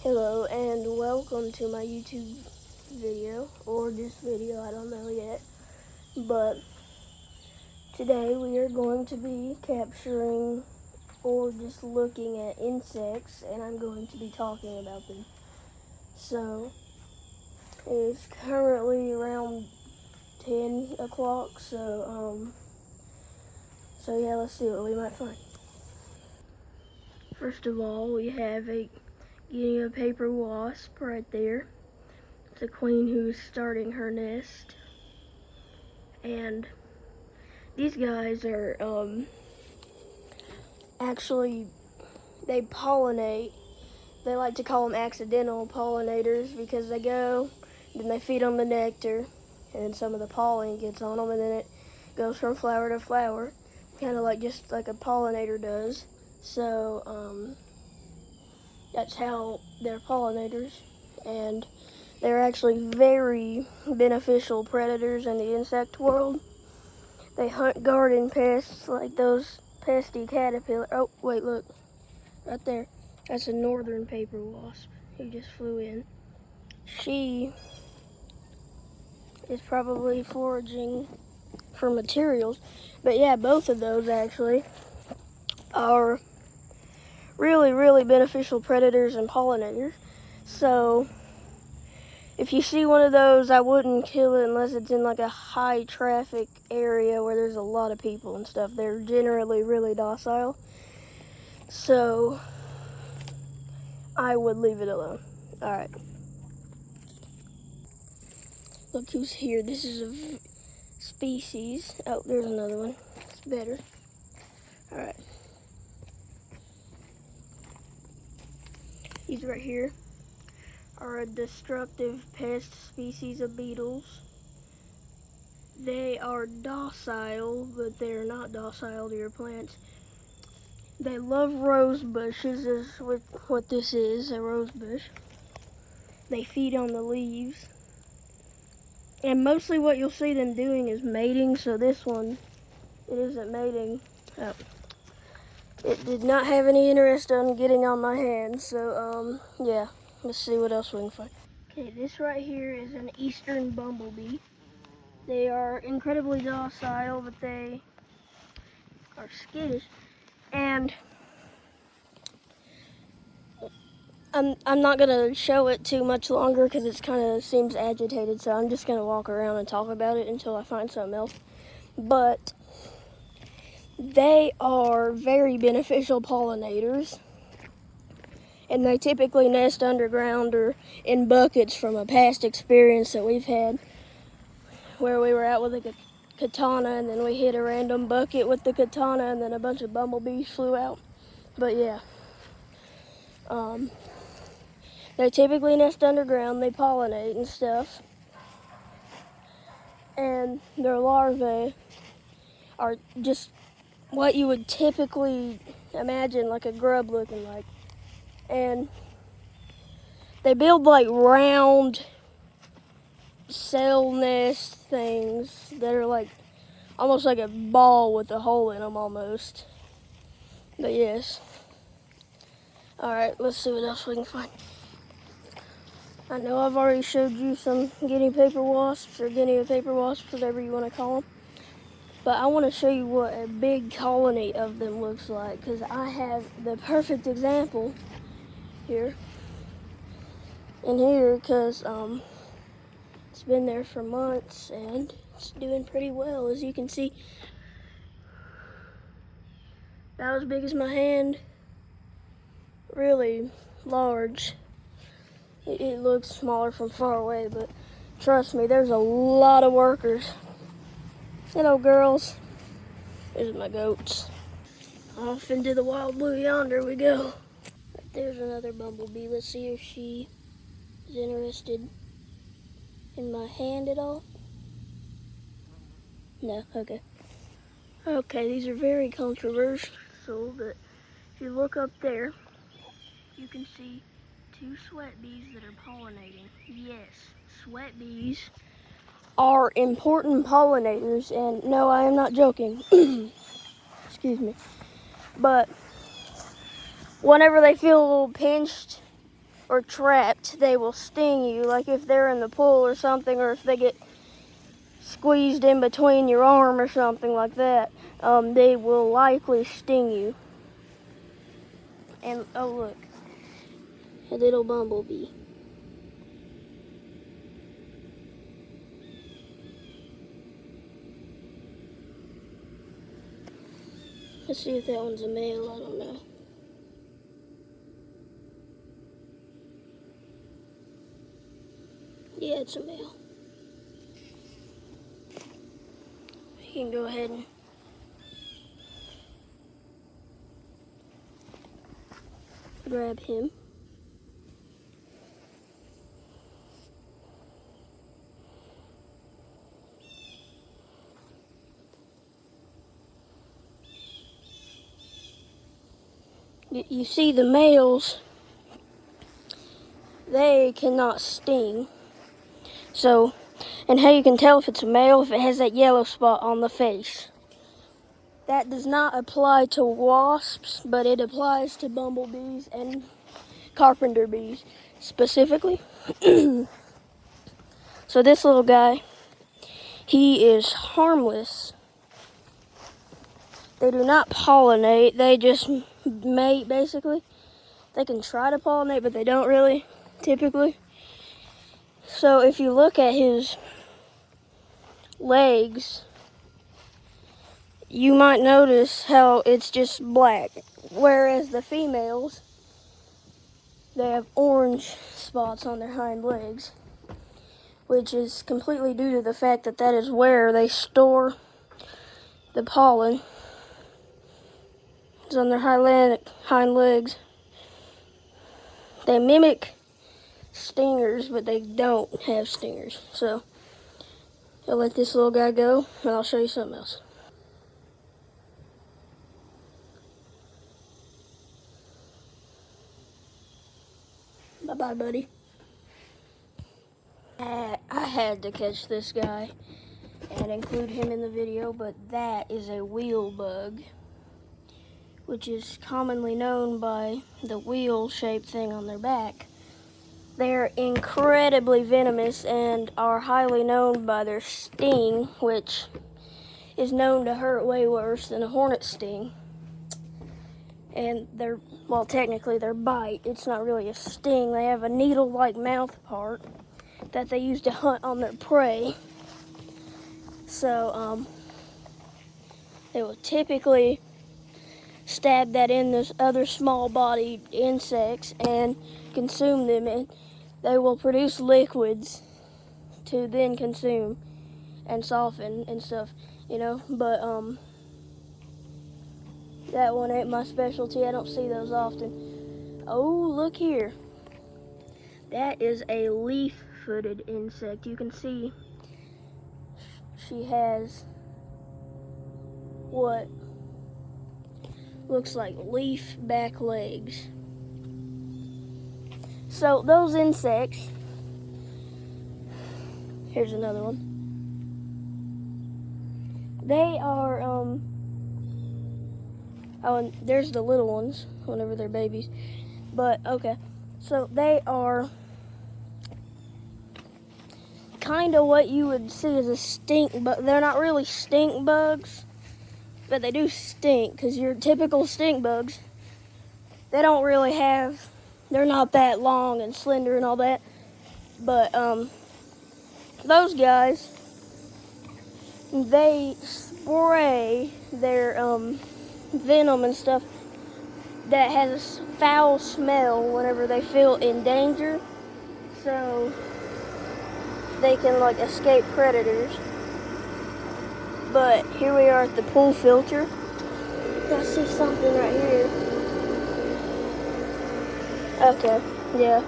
Hello and welcome to my YouTube video, or this video, I don't know yet. But today we are going to be capturing or just looking at insects, and I'm going to be talking about them. So it's currently around 10 o'clock, so yeah, let's see what we might find. First of all, we have a Guinea paper wasp right there. It's a queen who's starting her nest. And these guys are actually, they pollinate. They like to call them accidental pollinators because they go, then they feed on the nectar, and then some of the pollen gets on them, and then it goes from flower to flower, kind of like just like a pollinator does. So that's how they're pollinators, and they're actually very beneficial predators in the insect world. They hunt garden pests like those pesky caterpillars. Oh, wait, look. Right there. That's a northern paper wasp who just flew in. She is probably foraging for materials. But yeah, both of those actually are really, really beneficial predators and pollinators. So if you see one of those, I wouldn't kill it unless it's in like a high traffic area where there's a lot of people and stuff. They're generally really docile. So I would leave it alone. All right. Look who's here. This is a species. Oh, there's another one. It's better. All right. These right here are a destructive pest species of beetles. They are docile, but they're not docile to your plants. They love rose bushes, is what this is, a rose bush. They feed on the leaves. And mostly what you'll see them doing is mating, so this one, it isn't mating. Oh. It did not have any interest in getting on my hand, so yeah, let's see what else we can find. Okay, this right here is an eastern bumblebee. They are incredibly docile, but they are skittish. And I'm not gonna show it too much longer because it kind of seems agitated, so I'm just gonna walk around and talk about it until I find something else. But they are very beneficial pollinators, and they typically nest underground or in buckets from a past experience that we've had where we were out with a katana and then we hit a random bucket with the katana and then a bunch of bumblebees flew out. But yeah, they typically nest underground, they pollinate and stuff, and their larvae are just what you would typically imagine like a grub looking like. And they build like round cell nest things that are like almost like a ball with a hole in them almost. But yes. Alright, let's see what else we can find. I know I've already showed you some guinea paper wasps or guinea paper wasps, whatever you want to call them. But I want to show you what a big colony of them looks like, because I have the perfect example here. In here, because it's been there for months and it's doing pretty well, as you can see. About as big as my hand. Really large. It looks smaller from far away, but trust me, there's a lot of workers. Hello, girls. There's my goats. Off into the wild blue yonder we go. Right there's another bumblebee. Let's see if she is interested in my hand at all. No, okay. Okay, these are very controversial, but if you look up there, you can see two sweat bees that are pollinating. Yes, sweat bees are important pollinators, and no, I am not joking. Excuse me. But whenever they feel a little pinched or trapped, they will sting you. Like if they're in the pool or something, or if they get squeezed in between your arm or something like that, they will likely sting you. And oh look, a little bumblebee. Let's see if that one's a male, I don't know. Yeah, it's a male. You can go ahead and grab him. You see the males, they cannot sting. So, and how you can tell if it's a male, if it has that yellow spot on the face. That does not apply to wasps, but it applies to bumblebees and carpenter bees specifically. So this little guy, he is harmless. They do not pollinate, they just mate basically. They can try to pollinate, but they don't really, typically. So if you look at his legs, you might notice how it's just black, whereas the females, they have orange spots on their hind legs, which is completely due to the fact that that is where they store the pollen. It's on their hind legs. They mimic stingers, but they don't have stingers. So I'll let this little guy go, and I'll show you something else. Bye-bye, buddy. I had to catch this guy and include him in the video, but that is a wheel bug, which is commonly known by the wheel-shaped thing on their back. They're incredibly venomous and are highly known by their sting, which is known to hurt way worse than a hornet sting. And well, technically their bite, it's not really a sting. They have a needle-like mouth part that they use to hunt on their prey. So, they will typically stab that in those other small-bodied insects and consume them, and they will produce liquids to then consume and soften and stuff, you know. But that one ain't my specialty. I don't see those often. Oh, look here. That is a leaf-footed insect. You can see she has what looks like leaf back legs. So those insects, here's another one. They are, oh, and there's the little ones whenever they're babies. But, okay, so they are kind of what you would see as a stink bug. They're not really stink bugs, but they do stink, because your typical stink bugs, they don't really have, they're not that long and slender and all that. But, those guys, they spray their, venom and stuff that has a foul smell whenever they feel in danger, so they can like escape predators. But here we are at the pool filter. I see something right here. Okay, yeah,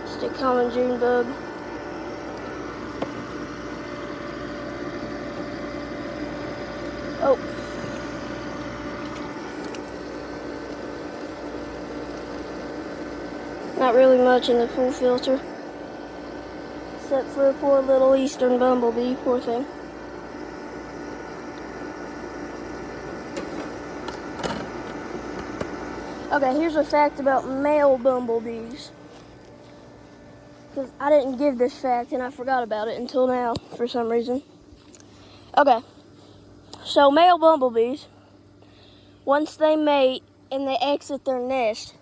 just a common June bug. Oh. Not really much in the pool filter, except for a poor little eastern bumblebee, poor thing. Okay, here's a fact about male bumblebees. because I didn't give this fact and I forgot about it until now for some reason. Okay, so male bumblebees, once they mate and they exit their nest,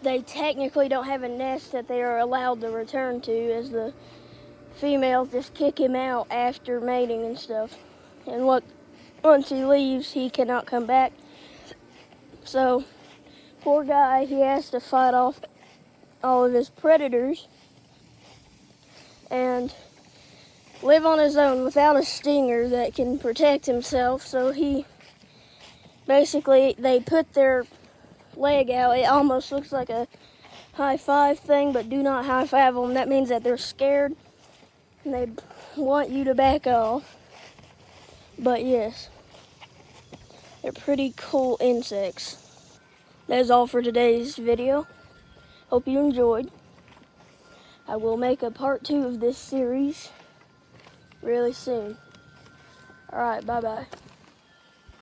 they technically don't have a nest that they are allowed to return to, as the females just kick him out after mating and stuff. And once he leaves, he cannot come back. So, poor guy, he has to fight off all of his predators and live on his own without a stinger that can protect himself. So they put their leg out. It almost looks like a high five thing, but do not high five them. That means that they're scared and they want you to back off. But yes, they're pretty cool insects. That is all for today's video. Hope you enjoyed. I will make a part 2 of this series really soon. Alright, bye-bye.